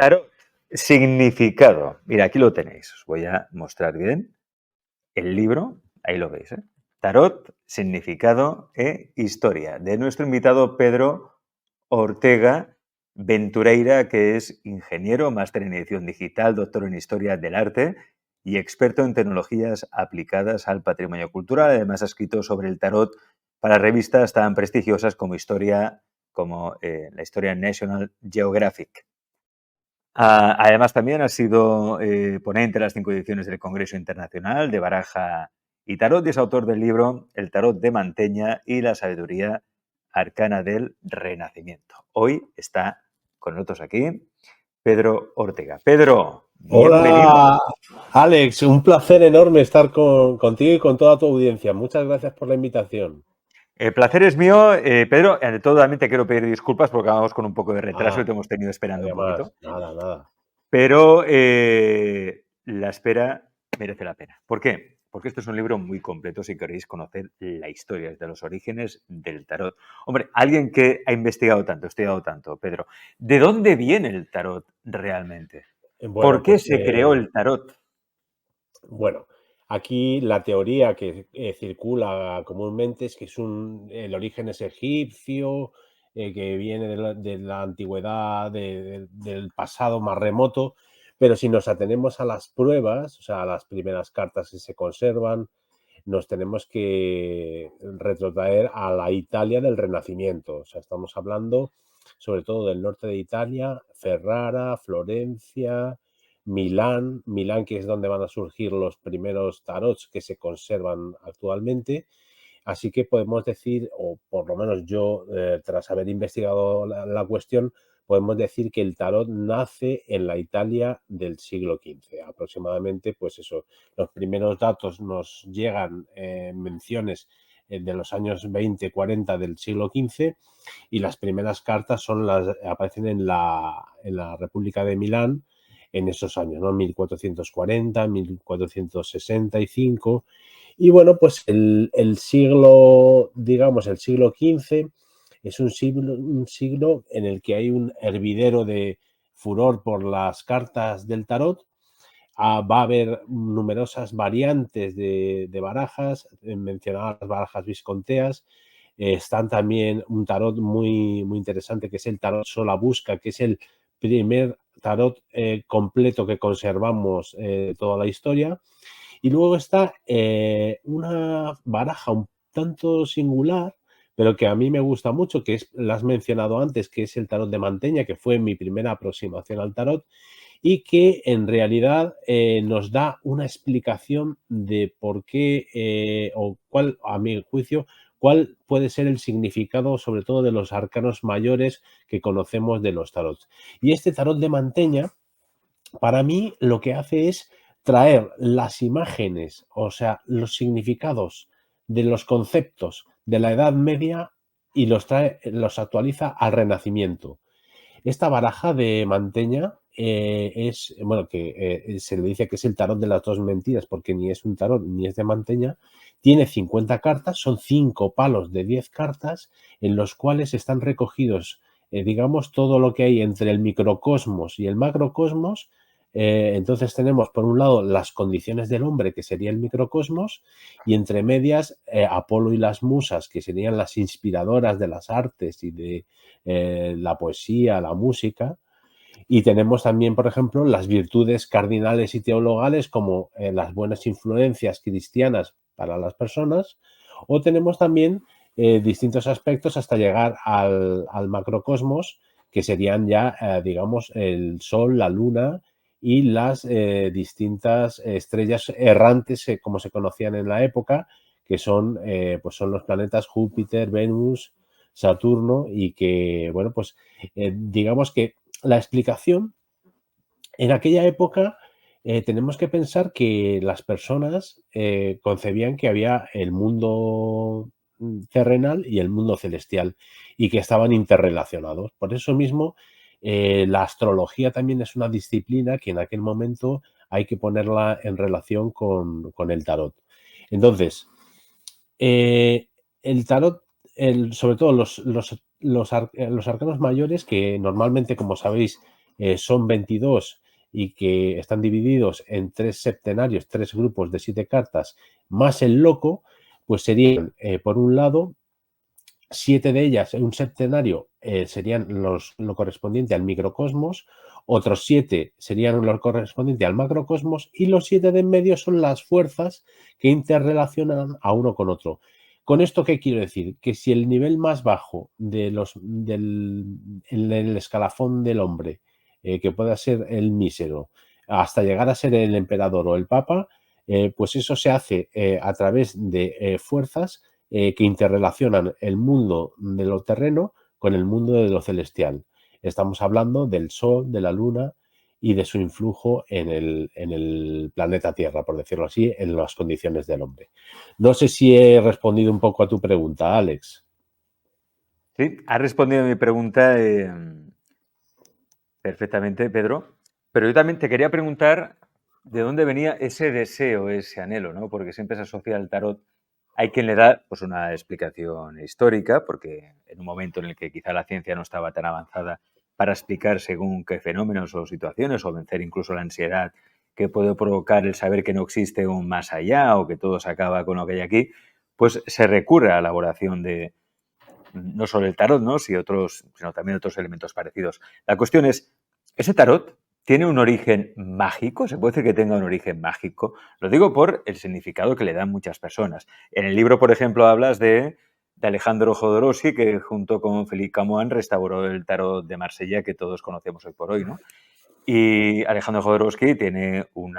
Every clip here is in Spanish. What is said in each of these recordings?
Tarot, significado. Mira, aquí lo tenéis. Os voy a mostrar bien el libro. Ahí lo veis, ¿eh? Tarot, significado e historia. De nuestro invitado Pedro Ortega Ventureira, que es ingeniero, máster en edición digital, doctor en historia del arte y experto en tecnologías aplicadas al patrimonio cultural. Además, ha escrito sobre el tarot para revistas tan prestigiosas como la historia National Geographic. Además, también ha sido ponente en las 5 ediciones del Congreso Internacional de Baraja y Tarot y es autor del libro El Tarot de Manteña y la sabiduría arcana del Renacimiento. Hoy está con nosotros aquí Pedro Ortega. Pedro, bienvenido. Hola, Alex, un placer enorme estar contigo y con toda tu audiencia. Muchas gracias por la invitación. El placer es mío, Pedro. Ante todo, también te quiero pedir disculpas porque vamos con un poco de retraso y te hemos tenido esperando un poquito. Nada. Pero la espera merece la pena. ¿Por qué? Porque esto es un libro muy completo si queréis conocer la historia desde los orígenes del tarot. Hombre, alguien que ha investigado tanto, estudiado tanto, Pedro, ¿de dónde viene el tarot realmente? ¿Por Bueno, qué pues se creó el tarot? bueno, aquí la teoría que circula comúnmente es que el origen es egipcio, que viene de la antigüedad, del pasado más remoto, pero si nos atenemos a las pruebas, o sea, a las primeras cartas que se conservan, nos tenemos que retrotraer a la Italia del Renacimiento. O sea, estamos hablando sobre todo del norte de Italia, Ferrara, Florencia, Milán, que es donde van a surgir los primeros tarots que se conservan actualmente. Así que podemos decir, o por lo menos yo, tras haber investigado la cuestión, podemos decir que el tarot nace en la Italia del siglo XV. Aproximadamente, pues eso, los primeros datos nos llegan menciones de los años 20-40 del siglo XV y las primeras cartas aparecen en la República de Milán en esos años, ¿no? 1440, 1465. Y bueno, pues el siglo, digamos, el siglo XV es un siglo en el que hay un hervidero de furor por las cartas del tarot. Va a haber numerosas variantes de barajas, mencionadas las barajas visconteas. Están también un tarot muy, muy interesante que es el tarot Sola Busca, que es el primer tarot completo que conservamos de toda la historia. Y luego está una baraja un tanto singular, pero que a mí me gusta mucho, que la has mencionado antes, que es el tarot de Manteña, que fue mi primera aproximación al tarot, y que en realidad nos da una explicación de por qué o cuál, a mi juicio, cuál puede ser el significado, sobre todo de los arcanos mayores que conocemos de los tarots. Y este tarot de Manteña, para mí, lo que hace es traer las imágenes, o sea, los significados de los conceptos de la Edad Media y los actualiza al Renacimiento. Esta baraja de Manteña bueno, que se le dice que es el tarot de las dos mentiras, porque ni es un tarot ni es de Manteña. Tiene 50 cartas, son 5 palos de 10 cartas, en los cuales están recogidos, digamos, todo lo que hay entre el microcosmos y el macrocosmos. Entonces tenemos, por un lado, las condiciones del hombre, que sería el microcosmos, y entre medias, Apolo y las musas, que serían las inspiradoras de las artes y de la poesía, la música. Y tenemos también, por ejemplo, las virtudes cardinales y teologales como las buenas influencias cristianas para las personas, o tenemos también distintos aspectos hasta llegar al macrocosmos, que serían ya, digamos, el Sol, la Luna y las distintas estrellas errantes, como se conocían en la época, que pues son los planetas Júpiter, Venus, Saturno, y que, bueno, pues digamos que la explicación en aquella época, tenemos que pensar que las personas concebían que había el mundo terrenal y el mundo celestial y que estaban interrelacionados. Por eso mismo, la astrología también es una disciplina que en aquel momento hay que ponerla en relación con el tarot. Entonces, el tarot, sobre todo los arcanos mayores, que normalmente, como sabéis, son 22 y que están divididos en 3 septenarios, 3 grupos de 7 cartas, más el loco, pues serían, por un lado, 7 de ellas en un septenario serían lo correspondiente al microcosmos, otros 7 serían lo correspondiente al macrocosmos y los 7 de en medio son las fuerzas que interrelacionan a uno con otro. ¿Con esto qué quiero decir? Que si el nivel más bajo en el escalafón del hombre, que pueda ser el mísero, hasta llegar a ser el emperador o el papa, pues eso se hace a través de fuerzas que interrelacionan el mundo de lo terreno con el mundo de lo celestial. Estamos hablando del Sol, de la Luna y de su influjo en el planeta Tierra, por decirlo así, en las condiciones del hombre. No sé si he respondido un poco a tu pregunta, Alex. Sí, has respondido a mi pregunta perfectamente, Pedro, pero yo también te quería preguntar de dónde venía ese deseo, ese anhelo, ¿no? Porque siempre se asocia al tarot. Hay quien le da pues, una explicación histórica, porque en un momento en el que quizá la ciencia no estaba tan avanzada para explicar según qué fenómenos o situaciones, o vencer incluso la ansiedad que puede provocar el saber que no existe un más allá o que todo se acaba con lo que hay aquí, pues se recurre a la elaboración de no solo el tarot, ¿no? sino también otros elementos parecidos. La cuestión es, ¿ese tarot tiene un origen mágico? ¿Se puede decir que tenga un origen mágico? Lo digo por el significado que le dan muchas personas. En el libro, por ejemplo, hablas de Alejandro Jodorowsky, que junto con Philippe Camoin restauró el tarot de Marsella que todos conocemos hoy por hoy, ¿no? Y Alejandro Jodorowsky tiene un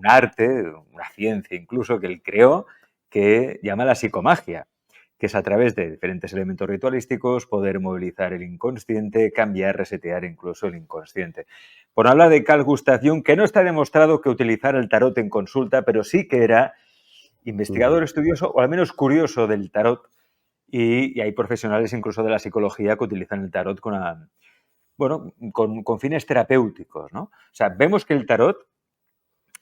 arte, una ciencia incluso, que él creó, que llama la psicomagia, que es a través de diferentes elementos ritualísticos poder movilizar el inconsciente, cambiar, resetear incluso el inconsciente. Por hablar de Carl Gustav Jung, que no está demostrado que utilizara el tarot en consulta, pero sí que era investigador, estudioso o al menos curioso del tarot, y hay profesionales incluso de la psicología que utilizan el tarot con fines terapéuticos, ¿no? O sea, vemos que el tarot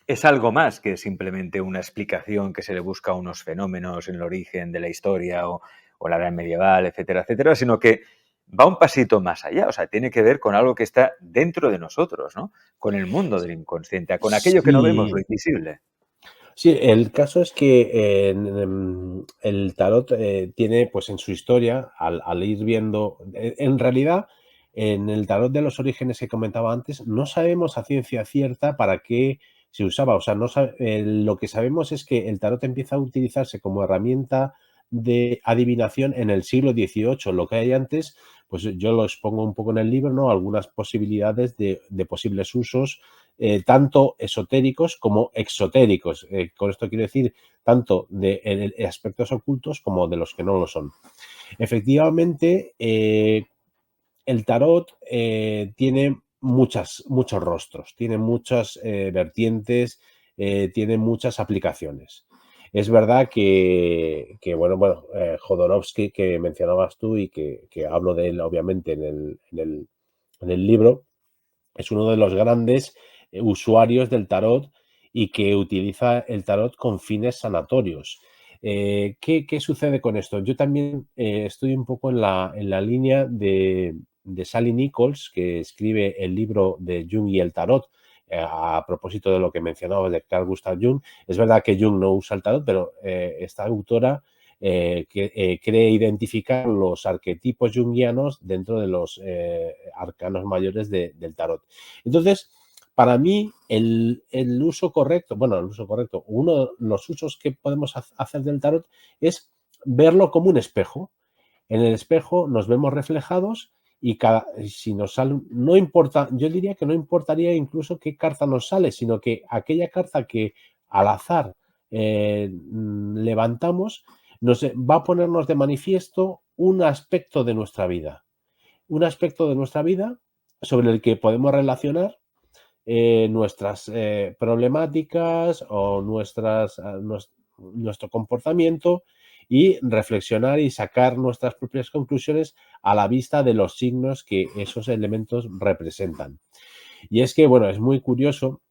es algo más que simplemente una explicación que se le busca a unos fenómenos en el origen de la historia o la edad medieval, etcétera, etcétera, sino que va un pasito más allá, o sea, tiene que ver con algo que está dentro de nosotros, ¿no? Con el mundo del inconsciente, con aquello que no vemos, Sí, lo invisible. sí, el caso es que el tarot tiene, pues en su historia, al ir viendo, en realidad, en el tarot de los orígenes que comentaba antes, no sabemos a ciencia cierta para qué se usaba. O sea, lo que sabemos es que el tarot empieza a utilizarse como herramienta de adivinación en el siglo XVIII. Lo que hay antes, pues yo lo expongo un poco en el libro, ¿no? Algunas posibilidades de posibles usos tanto esotéricos como exotéricos. Con esto quiero decir tanto de aspectos ocultos como de los que no lo son. Efectivamente, el tarot tiene muchos rostros, tiene muchas vertientes, tiene muchas aplicaciones. Es verdad bueno, Jodorowsky, que mencionabas tú y que hablo de él obviamente en el libro, es uno de los grandes usuarios del tarot y que utiliza el tarot con fines sanatorios. ¿Qué sucede con esto? Yo también estoy un poco en la línea de Sally Nichols, que escribe el libro de Jung y el tarot, a propósito de lo que mencionaba de Carl Gustav Jung. Es verdad que Jung no usa el tarot, pero esta autora cree identificar los arquetipos junguianos dentro de los arcanos mayores del tarot. Entonces, para mí, el uso correcto, uno de los usos que podemos hacer del tarot es verlo como un espejo. En el espejo nos vemos reflejados y si nos sale, no importa, yo diría que no importaría incluso qué carta nos sale, sino que aquella carta que al azar levantamos nos va a ponernos de manifiesto un aspecto de nuestra vida. Un aspecto de nuestra vida sobre el que podemos relacionar nuestras problemáticas o nuestro comportamiento y reflexionar y sacar nuestras propias conclusiones a la vista de los signos que esos elementos representan. Y es que, bueno, es muy curioso,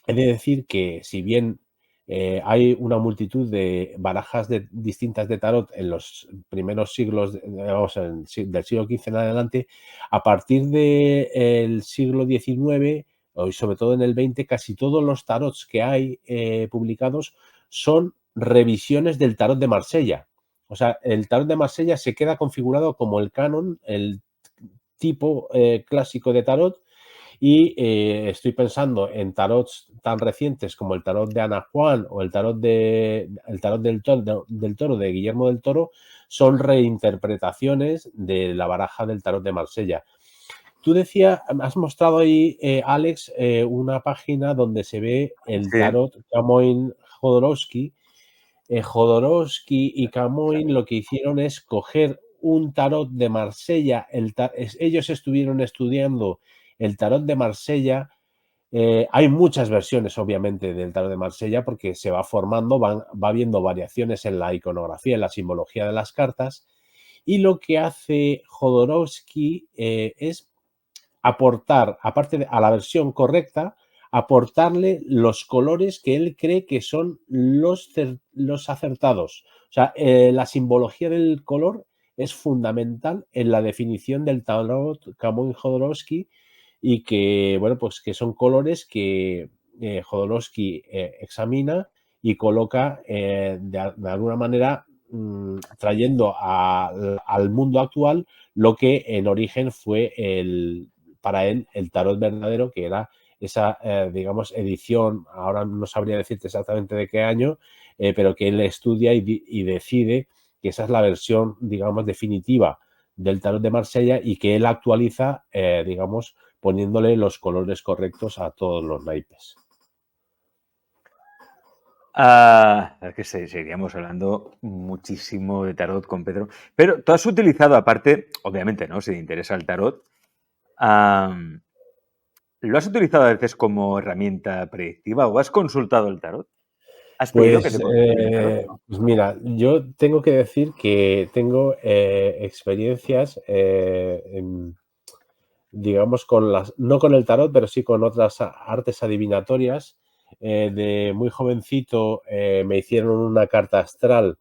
he de decir que si bien hay una multitud de barajas distintas de tarot en los primeros siglos, digamos, del siglo XV en adelante. A partir del siglo XIX, y sobre todo en el XX, casi todos los tarots que hay publicados son revisiones del tarot de Marsella. O sea, el tarot de Marsella se queda configurado como el canon, el tipo clásico de tarot, y estoy pensando en tarots tan recientes como el tarot de Ana Juan o el tarot del Toro de Guillermo del Toro, son reinterpretaciones de la baraja del tarot de Marsella. Tú decías, has mostrado ahí, Alex, una página donde se ve el Sí, tarot Camoin-Jodorowsky. Jodorowsky y Camoin lo que hicieron es coger un tarot de Marsella. Ellos estuvieron estudiando el tarot de Marsella. Hay muchas versiones, obviamente, del tarot de Marsella porque se va formando, va viendo variaciones en la iconografía, en la simbología de las cartas. Y lo que hace Jodorowsky es aportar, aparte a la versión correcta, aportarle los colores que él cree que son los acertados. O sea, la simbología del color es fundamental en la definición del tarot Camoin-Jodorowsky, y que, bueno, pues que son colores que Jodorowsky examina y coloca de alguna manera, trayendo al mundo actual lo que en origen fue para él el tarot verdadero, que era esa, digamos, edición, ahora no sabría decirte exactamente de qué año, pero que él estudia y decide que esa es la versión, digamos, definitiva del tarot de Marsella, y que él actualiza, digamos, poniéndole los colores correctos a todos los naipes. Es que seguiríamos hablando muchísimo de tarot con Pedro. Pero tú has utilizado, aparte, obviamente, ¿no? Si te interesa el tarot, ¿lo has utilizado a veces como herramienta predictiva o has consultado el tarot? ¿Has pedido que te consulte el tarot? ¿No? Pues mira, yo tengo que decir que tengo experiencias, digamos, no con el tarot, pero sí con otras artes adivinatorias. De muy jovencito me hicieron una carta astral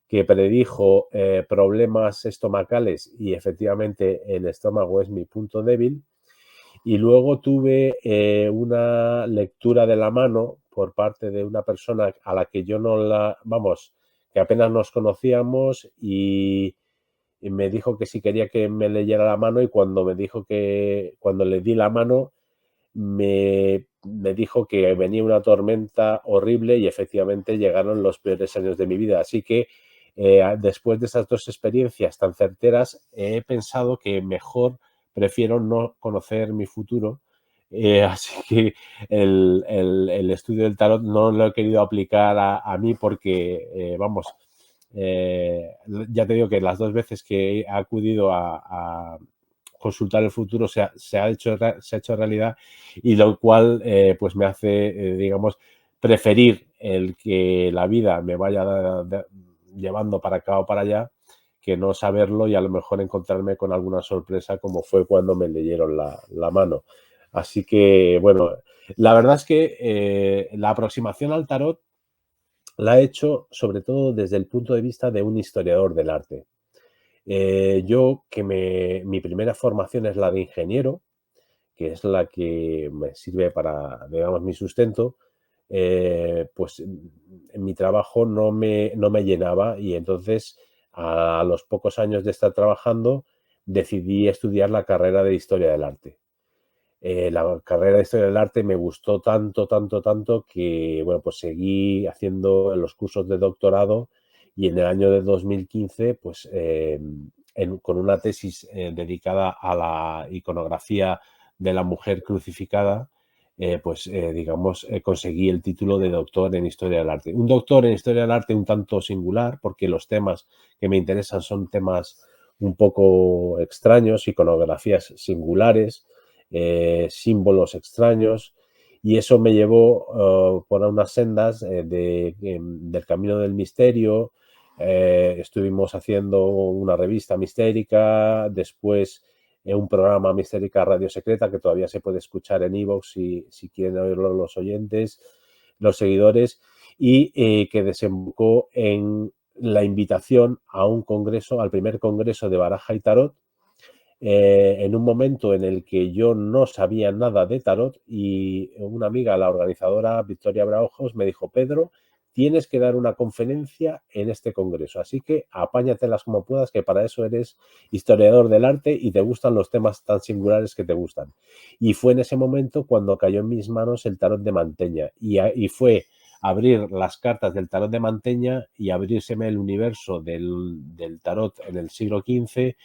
que predijo problemas estomacales, y efectivamente el estómago es mi punto débil. Y luego tuve una lectura de la mano por parte de una persona a la que yo no vamos, que apenas nos conocíamos, y me dijo que si quería que me leyera la mano, y cuando le di la mano, me dijo que venía una tormenta horrible, y efectivamente llegaron los peores años de mi vida. Así que después de esas dos experiencias tan certeras, he pensado que mejor prefiero no conocer mi futuro. Así que el estudio del tarot no lo he querido aplicar a mí porque, vamos, ya te digo que las dos veces que he acudido a consultar el futuro se ha hecho realidad, y lo cual pues me hace, digamos, preferir el que la vida me vaya llevando para acá o para allá, que no saberlo y a lo mejor encontrarme con alguna sorpresa, como fue cuando me leyeron la mano. Así que, bueno, la verdad es que la aproximación al tarot la he hecho sobre todo desde el punto de vista de un historiador del arte. Mi primera formación es la de ingeniero, que es la que me sirve para, digamos, mi sustento. Pues en mi trabajo no me llenaba, y entonces, a los pocos años de estar trabajando, decidí estudiar la carrera de Historia del Arte. La carrera de Historia del Arte me gustó tanto, tanto, tanto, que, bueno, pues seguí haciendo los cursos de doctorado, y en el año de 2015, pues con una tesis dedicada a la iconografía de la mujer crucificada, digamos, conseguí el título de doctor en Historia del Arte. Un doctor en Historia del Arte un tanto singular, porque los temas que me interesan son temas un poco extraños, iconografías singulares, símbolos extraños, y eso me llevó por unas sendas del camino del misterio. Estuvimos haciendo una revista mistérica, después un programa Mistérica Radio Secreta, que todavía se puede escuchar en iVoox si quieren oírlo los oyentes, los seguidores. y que desembocó en la invitación a un congreso, al primer congreso de baraja y tarot, en un momento en el que yo no sabía nada de tarot y una amiga, la organizadora Victoria Braojos, me dijo: Pedro, tienes que dar una conferencia en este congreso, así que apáñatelas como puedas, que para eso eres historiador del arte y te gustan los temas tan singulares que te gustan. Y fue en ese momento cuando cayó en mis manos el tarot de Manteña y fue abrir las cartas del tarot de Manteña y abrírseme el universo del tarot en el siglo XV,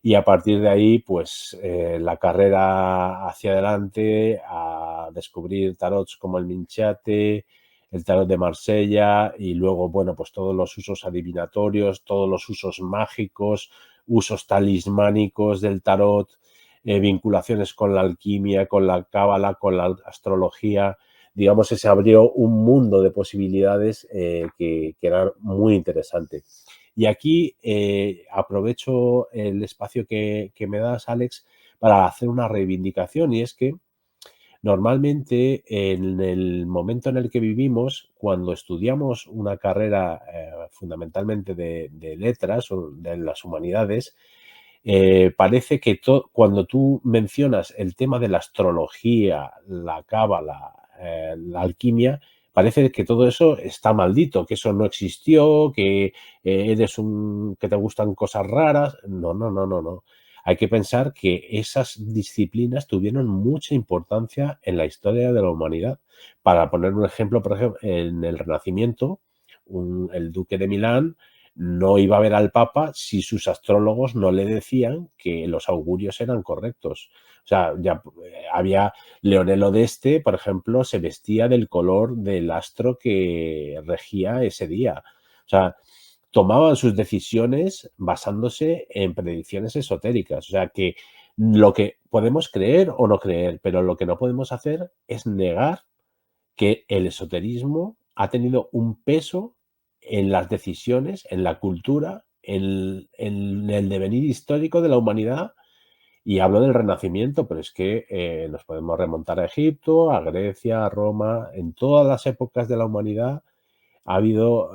y a partir de ahí, pues la carrera hacia adelante a descubrir tarots como el Minchate, el tarot de Marsella y luego, bueno, pues todos los usos adivinatorios, todos los usos mágicos, usos talismánicos del tarot, vinculaciones con la alquimia, con la cábala, con la astrología. Digamos que se abrió un mundo de posibilidades que era muy interesante. Y aquí aprovecho el espacio que me das, Alex, para hacer una reivindicación, y es que normalmente en el momento en el que vivimos, cuando estudiamos una carrera fundamentalmente de letras o de las humanidades, parece que cuando tú mencionas el tema de la astrología, la cábala, la alquimia, parece que todo eso está maldito, que eso no existió, que que te gustan cosas raras. No, no, no, no, no. Hay que pensar que esas disciplinas tuvieron mucha importancia en la historia de la humanidad. Para poner un ejemplo, por ejemplo, en el Renacimiento, el duque de Milán no iba a ver al Papa si sus astrólogos no le decían que los augurios eran correctos. O sea, ya había Leonelo d'Este, por ejemplo, se vestía del color del astro que regía ese día. O sea, tomaban sus decisiones basándose en predicciones esotéricas. O sea, que lo que podemos creer o no creer, pero lo que no podemos hacer es negar que el esoterismo ha tenido un peso en las decisiones, en la cultura, en el devenir histórico de la humanidad. Y hablo del Renacimiento, pero es que nos podemos remontar a Egipto, a Grecia, a Roma. En todas las épocas de la humanidad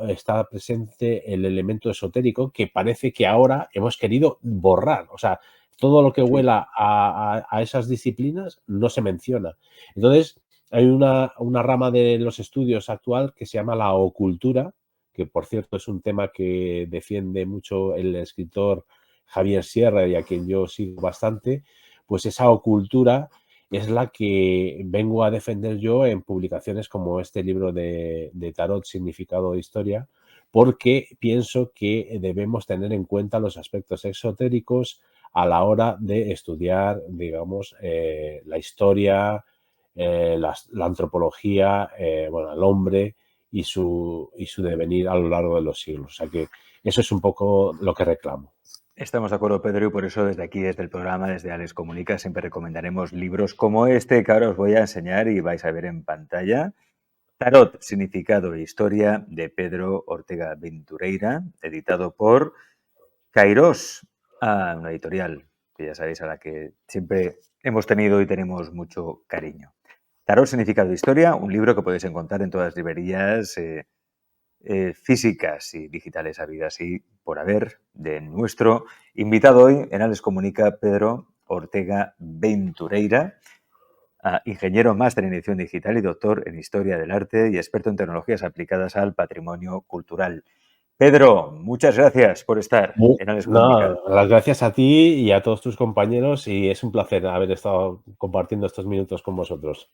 está presente el elemento esotérico, que parece que ahora hemos querido borrar. O sea, todo lo que Sí. huela a esas disciplinas no se menciona. Entonces, hay una rama de los estudios actual que se llama la ocultura, que por cierto es un tema que defiende mucho el escritor Javier Sierra y a quien yo sigo bastante. Pues esa ocultura es la que vengo a defender yo en publicaciones como este libro de Tarot, Significado e Historia, porque pienso que debemos tener en cuenta los aspectos esotéricos a la hora de estudiar, digamos, la historia, la antropología, bueno, el hombre y su devenir a lo largo de los siglos. O sea que eso es un poco lo que reclamo. Estamos de acuerdo, Pedro, y por eso desde aquí, desde el programa, desde Alex Comunica, siempre recomendaremos libros como este que ahora os voy a enseñar y vais a ver en pantalla. Tarot, Significado e Historia, de Pedro Ortega Ventureira, editado por Kairos, una editorial que ya sabéis a la que siempre hemos tenido y tenemos mucho cariño. Tarot, Significado e Historia, un libro que podéis encontrar en todas las librerías físicas y digitales habidas y por haber, de nuestro invitado hoy en Alex Comunica, Pedro Ortega Ventureira, ingeniero máster en edición digital y doctor en historia del arte y experto en tecnologías aplicadas al patrimonio cultural. Pedro, muchas gracias por estar en Alex Comunica. No, las gracias a ti y a todos tus compañeros, y es un placer haber estado compartiendo estos minutos con vosotros.